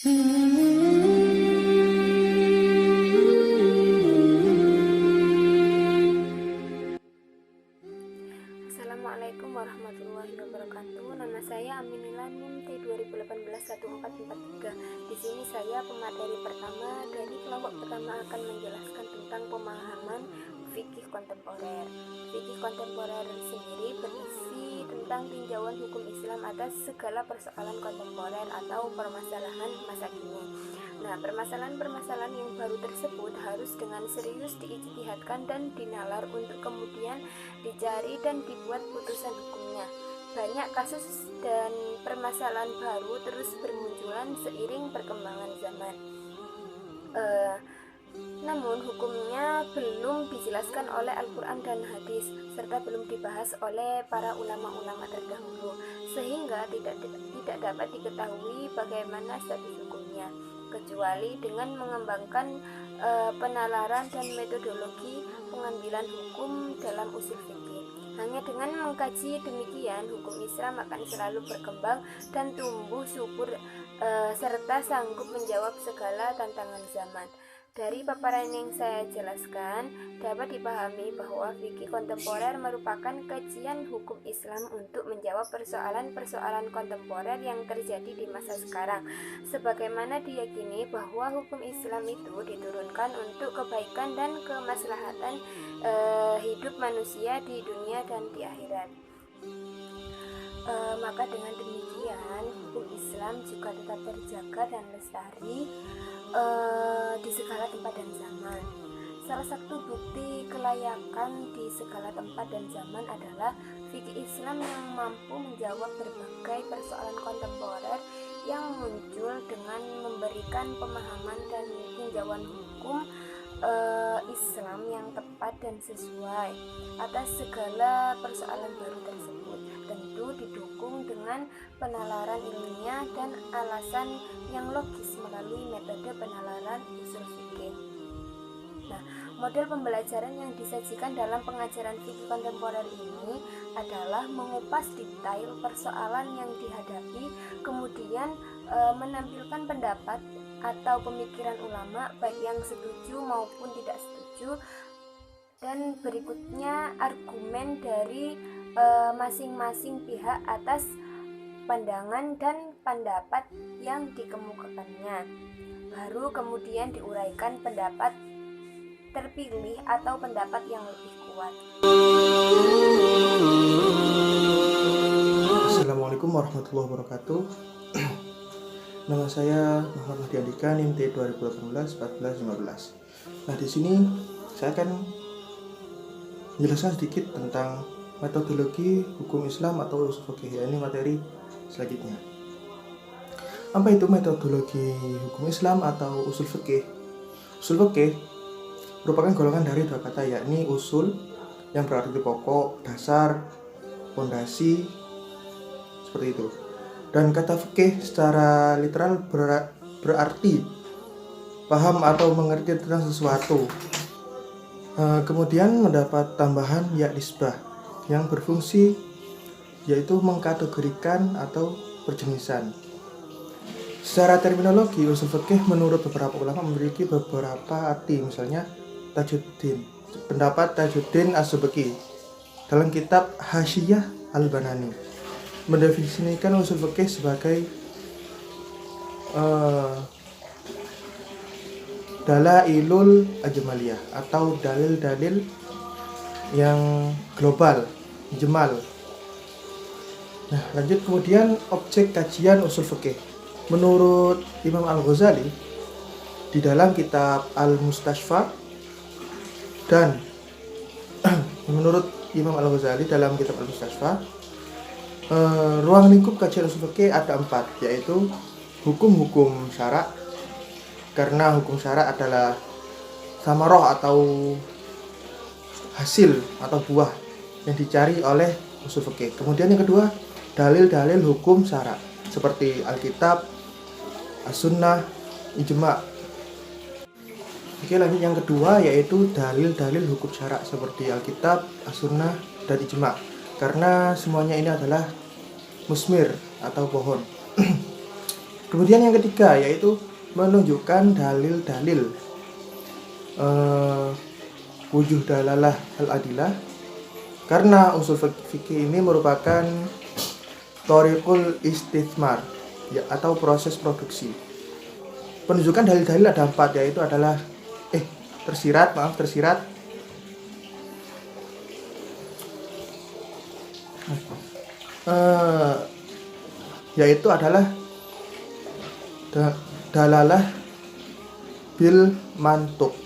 Assalamualaikum warahmatullahi wabarakatuh. Nama saya Aminillah NIM T20181443. Di sini saya pemateri pertama dari kelompok pertama akan menjelaskan tentang pemahaman fikih kontemporer. Fikih kontemporer sendiri berisi tentang tinjauan hukum Islam atas segala persoalan kontemporer atau permasalahan masa kini. Nah, permasalahan-permasalahan yang baru tersebut harus dengan serius diijtihadkan dan dinalar untuk kemudian dicari dan dibuat putusan hukumnya. Banyak kasus dan permasalahan baru terus bermunculan seiring perkembangan zaman. Namun hukumnya belum dijelaskan oleh Al-Quran dan hadis serta belum dibahas oleh para ulama-ulama terdahulu, sehingga tidak dapat diketahui bagaimana status hukumnya kecuali dengan mengembangkan penalaran dan metodologi pengambilan hukum dalam usul fikih. Hanya dengan mengkaji demikian, hukum Islam akan selalu berkembang dan tumbuh subur serta sanggup menjawab segala tantangan zaman. Dari paparan yang saya jelaskan, dapat dipahami bahwa fikih kontemporer merupakan kajian hukum Islam untuk menjawab persoalan-persoalan kontemporer yang terjadi di masa sekarang. Sebagaimana diyakini bahwa hukum Islam itu diturunkan untuk kebaikan dan kemaslahatan hidup manusia di dunia dan di akhirat. Maka dengan demikian hukum Islam juga tetap terjaga dan lestari di segala tempat dan zaman. Salah satu bukti kelayakan di segala tempat dan zaman adalah fikih Islam yang mampu menjawab berbagai persoalan kontemporer yang muncul dengan memberikan pemahaman dan tinjauan hukum Islam yang tepat dan sesuai atas segala persoalan baru tersebut, tentu didukung dengan penalaran ilmiah dan alasan yang logis melalui metode penalaran usul fikih. Nah, model pembelajaran yang disajikan dalam pengajaran fikih kontemporer ini adalah mengupas detail persoalan yang dihadapi, kemudian menampilkan pendapat atau pemikiran ulama baik yang setuju maupun tidak setuju, dan berikutnya argumen dari masing-masing pihak atas pandangan dan pendapat yang dikemukakannya. Baru kemudian diuraikan pendapat terpilih atau pendapat yang lebih kuat. Assalamualaikum warahmatullahi wabarakatuh. Nama saya Muhammad Mahdi Andika, NIM T20181415. Nah, di sini saya akan menjelaskan sedikit tentang metodologi hukum Islam atau usul fikih. Ini materi selanjutnya. Apa itu metodologi hukum Islam atau usul fikih? Usul fikih merupakan golongan dari dua kata, yakni usul yang berarti pokok, dasar, fondasi, seperti itu. Dan kata fikih secara literal berarti paham atau mengerti tentang sesuatu. Kemudian mendapat tambahan ya nisbah yang berfungsi yaitu mengkategorikan atau perjenisan. Secara terminologi, usul fikih menurut beberapa ulama memiliki beberapa arti. Misalnya Tajuddin, pendapat Tajuddin As-Subki dalam kitab Hasyiyah Al-Banani mendefinisikan usul fikih sebagai dalailul ajmaliyah atau dalil-dalil yang global, ijmal. Nah, lanjut kemudian objek kajian usul fikih. Menurut Imam Al-Ghazali di dalam kitab Al-Mustashfa dan menurut Imam Al-Ghazali dalam kitab Al-Mustashfa, ruang lingkup kajian usul fikih ada 4, yaitu hukum-hukum syara', karena hukum syara' adalah samarah atau hasil atau buah yang dicari oleh usul fikih. Kemudian yang kedua, dalil-dalil hukum syara' seperti Alkitab, As-Sunnah, Ijma'. Oke, lanjut yang kedua yaitu dalil-dalil hukum syara' seperti Alkitab, As-Sunnah, dan Ijma'. Karena semuanya ini adalah musmir atau pohon. Kemudian yang ketiga yaitu menunjukkan dalil-dalil wujuh dalalah al-adilah, karena usul fikih ini merupakan thoriqul istithmar ya, atau proses produksi. Penunjukan dalil-dalil ada 4, yaitu adalah tersirat yaitu adalah dalalah bil mantuk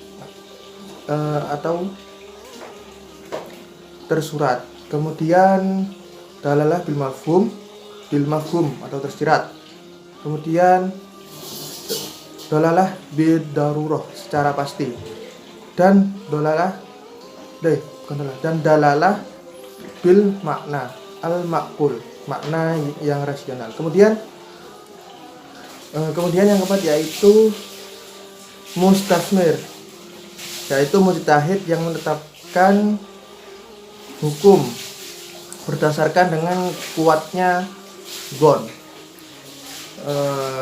atau tersurat. Kemudian dalalah bil mafhum atau tersirat. Kemudian dalalah bil darurah secara pasti. Dan dalalah bil makna al maqul, makna yang rasional. Kemudian yang keempat yaitu mustasmir, yaitu mujtahid yang menetapkan hukum berdasarkan dengan kuatnya gon.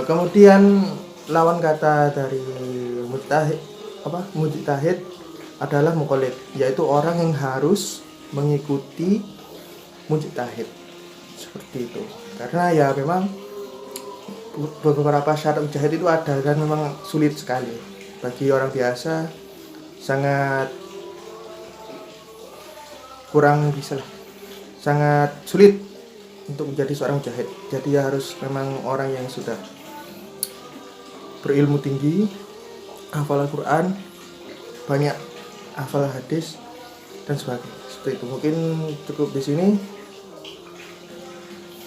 Kemudian lawan kata dari mujtahid adalah muqallid, yaitu orang yang harus mengikuti mujtahid, seperti itu. Karena ya memang beberapa syarat mujtahid itu ada dan memang sulit sekali bagi orang biasa, sangat sangat sulit untuk menjadi seorang mujtahid. Jadi ya harus memang orang yang sudah berilmu tinggi, hafal Al-Quran, banyak hafal hadis dan sebagainya. Seperti itu. Mungkin cukup di sini.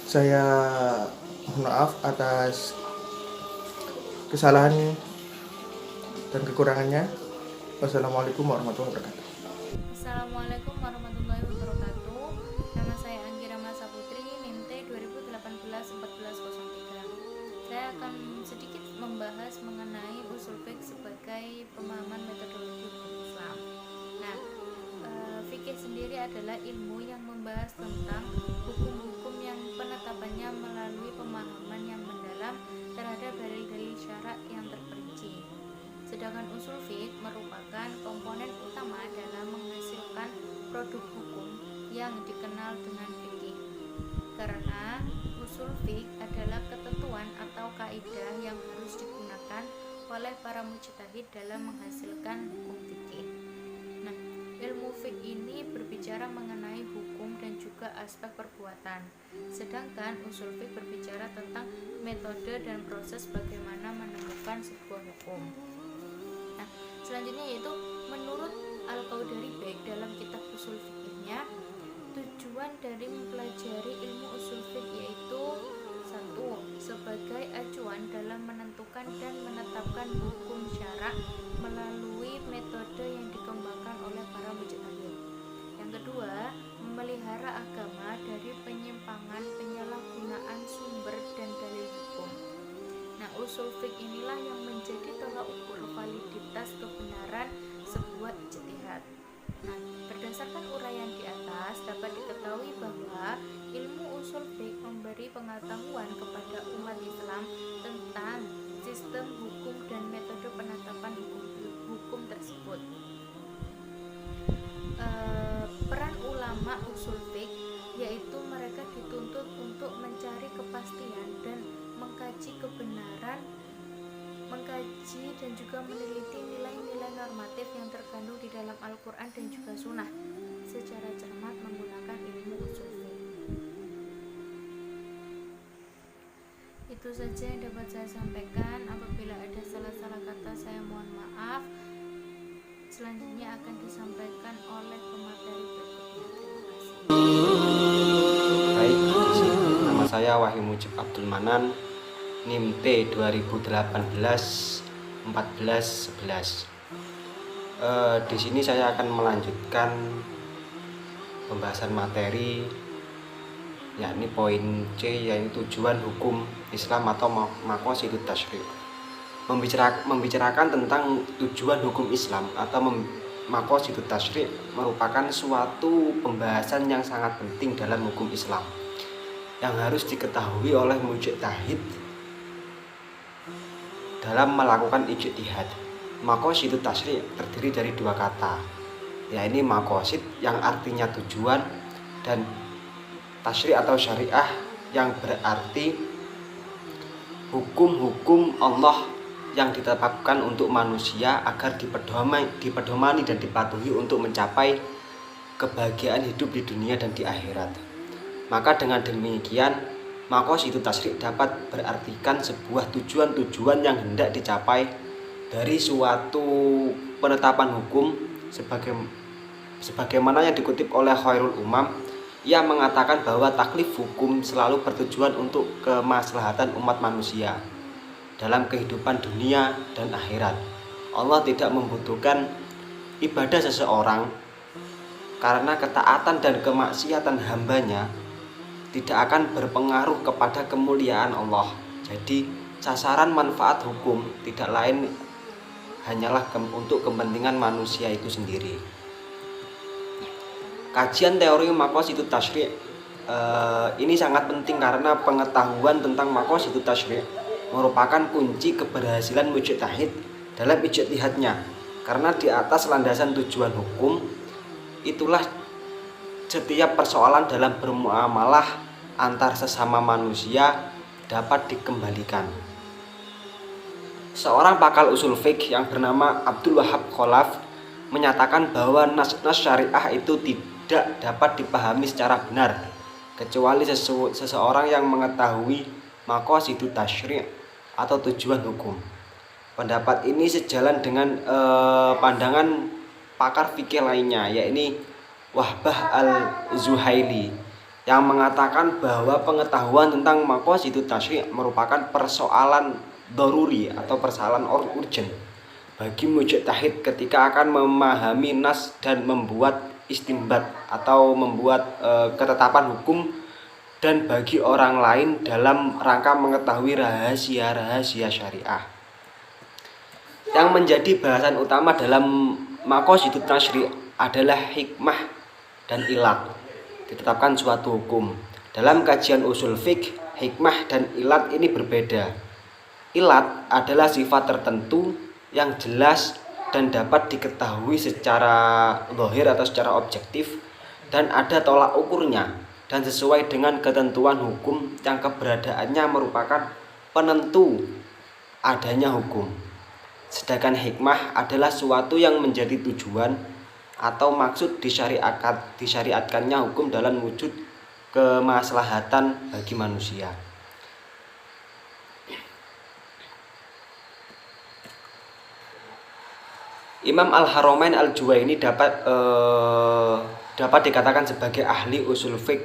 Saya mohon maaf atas kesalahan dan kekurangannya. Wassalamualaikum warahmatullahi wabarakatuh. Assalamualaikum warahmatullahi wabarakatuh. Nama saya Anggi Ramasa Putri, NIM T 2018-1403. Saya akan sedikit membahas mengenai usul fiqh sebagai pemahaman metodologi hukum Islam. Nah, fikih sendiri adalah ilmu yang membahas tentang hukum-hukum yang penetapannya melalui pemahaman yang mendalam terhadap dalil-dalil syarak yang terperinci. Sedangkan usul fiqh merupakan komponen utama dalam menghasilkan produk hukum yang dikenal dengan fikih. Karena usul fiqh adalah ketentuan atau kaidah yang harus digunakan oleh para mujtahid dalam menghasilkan hukum fikih. Nah, ilmu fiqh ini berbicara mengenai hukum dan juga aspek perbuatan. Sedangkan usul fiqh berbicara tentang metode dan proses bagaimana menemukan sebuah hukum. Nah, selanjutnya yaitu menurut Al-Qaudari baik dalam kitab usul fikihnya, tujuan dari mempelajari ilmu usul fiqh yaitu 1. Sebagai acuan dalam menentukan dan menetapkan hukum syarak melalui metode yang dikembangkan oleh para mujtahid. Yang kedua, memelihara agama dari penyimpangan penyalahgunaan sumber dan dalil hukum. Nah, usul fiqh inilah yang menjadi tolak ukur validitas kebenaran sebuah ijtihad. Nah, berdasarkan uraian di atas dapat diketahui bahwa ilmu usul fiqh memberi pengetahuan kepada umat Islam tentang sistem hukum dan metode penetapan hukum tersebut. Peran ulama usul fiqh yaitu mereka dituntut untuk mencari kepastian dan mengkaji kebenaran, mengkaji dan juga meneliti nilai-nilai normatif yang terkandung di dalam Al-Quran dan juga Sunnah secara cermat menggunakan ilmu usul fiqh. Itu saja yang dapat saya sampaikan. Apabila ada salah-salah kata saya mohon maaf. Selanjutnya akan disampaikan oleh pemateri berikutnya. Terima kasih. Baik, nama saya Wahyu Mujib Abdul Manan, NIM T 2018-1411. Di sini saya akan melanjutkan pembahasan materi, yakni poin C, yaitu tujuan hukum Islam atau maqasidut tasyri'. Membicarakan tentang tujuan hukum Islam atau maqasidut tasyri' merupakan suatu pembahasan yang sangat penting dalam hukum Islam yang harus diketahui oleh mujtahid dalam melakukan ijtihad. Maqasidut tasyri' terdiri dari dua kata, yaitu maqasid yang artinya tujuan dan tasyri' atau syariah yang berarti hukum-hukum Allah yang ditetapkan untuk manusia agar dipedomani dan dipatuhi untuk mencapai kebahagiaan hidup di dunia dan di akhirat. Maka dengan demikian, maqasidut tasyri' dapat berartikan sebuah tujuan-tujuan yang hendak dicapai dari suatu penetapan hukum, sebagaimana yang dikutip oleh Khairul Umam. Ia mengatakan bahwa taklif hukum selalu bertujuan untuk kemaslahatan umat manusia dalam kehidupan dunia dan akhirat. Allah tidak membutuhkan ibadah seseorang karena ketaatan dan kemaksiatan hambanya tidak akan berpengaruh kepada kemuliaan Allah. Jadi sasaran manfaat hukum tidak lain hanyalah untuk kepentingan manusia itu sendiri. Kajian teori maqasidut tasyri' ini sangat penting karena pengetahuan tentang maqasidut tasyri' merupakan kunci keberhasilan mujtahid dalam ijtihadnya. Karena di atas landasan tujuan hukum itulah setiap persoalan dalam bermuamalah antar sesama manusia dapat dikembalikan. Seorang pakar usul fiqh yang bernama Abdul Wahab Khalaf menyatakan bahwa nas-nas syariah itu tidak dapat dipahami secara benar kecuali seseorang yang mengetahui maqasidut tasyri' atau tujuan hukum. Pendapat ini sejalan dengan pandangan pakar fikih lainnya, yaitu Wahbah al-Zuhaili, yang mengatakan bahwa pengetahuan tentang maqasidut tasyri' merupakan persoalan daruri atau persoalan urgent bagi mujtahid ketika akan memahami nas dan membuat istinbat atau membuat ketetapan hukum, dan bagi orang lain dalam rangka mengetahui rahasia-rahasia syariah. Yang menjadi bahasan utama dalam maqasidut tasyri' adalah hikmah dan ilat ditetapkan suatu hukum. Dalam kajian usul fiqh, hikmah dan ilat ini berbeda. Ilat adalah sifat tertentu yang jelas dan dapat diketahui secara zahir atau secara objektif, dan ada tolak ukurnya dan sesuai dengan ketentuan hukum yang keberadaannya merupakan penentu adanya hukum. Sedangkan hikmah adalah suatu yang menjadi tujuan atau maksud disyariatkannya hukum dalam wujud kemaslahatan bagi manusia. Imam Al-Haramain Al-Juwaini dapat dikatakan sebagai ahli usul fiqh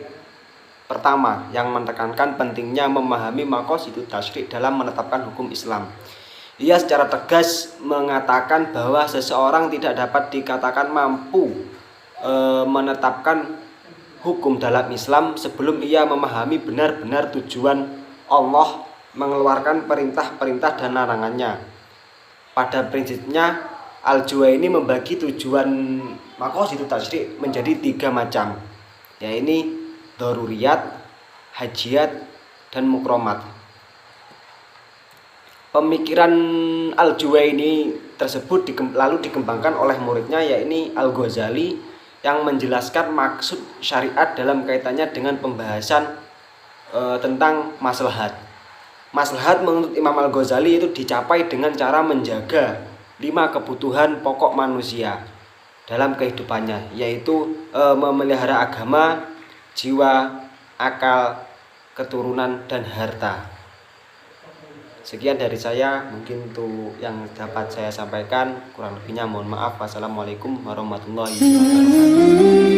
pertama yang menekankan pentingnya memahami maqasidut tasyri' dalam menetapkan hukum Islam. Ia secara tegas mengatakan bahwa seseorang tidak dapat dikatakan mampu menetapkan hukum dalam Islam sebelum ia memahami benar-benar tujuan Allah mengeluarkan perintah-perintah dan larangannya. Pada prinsipnya, Al-Juwaini membagi tujuan maqasidut tasyri' menjadi 3 macam, yaitu daruriyat, hajiyat, dan mukromat. Pemikiran Al-Juwaini tersebut lalu dikembangkan oleh muridnya, yaitu Al-Ghazali, yang menjelaskan maksud syariat dalam kaitannya dengan pembahasan tentang maslahat. Maslahat menurut Imam Al-Ghazali itu dicapai dengan cara menjaga 5 kebutuhan pokok manusia dalam kehidupannya, yaitu memelihara agama, jiwa, akal, keturunan, dan harta. Sekian dari saya, mungkin itu yang dapat saya sampaikan. Kurang lebihnya mohon maaf. Wassalamualaikum warahmatullahi wabarakatuh.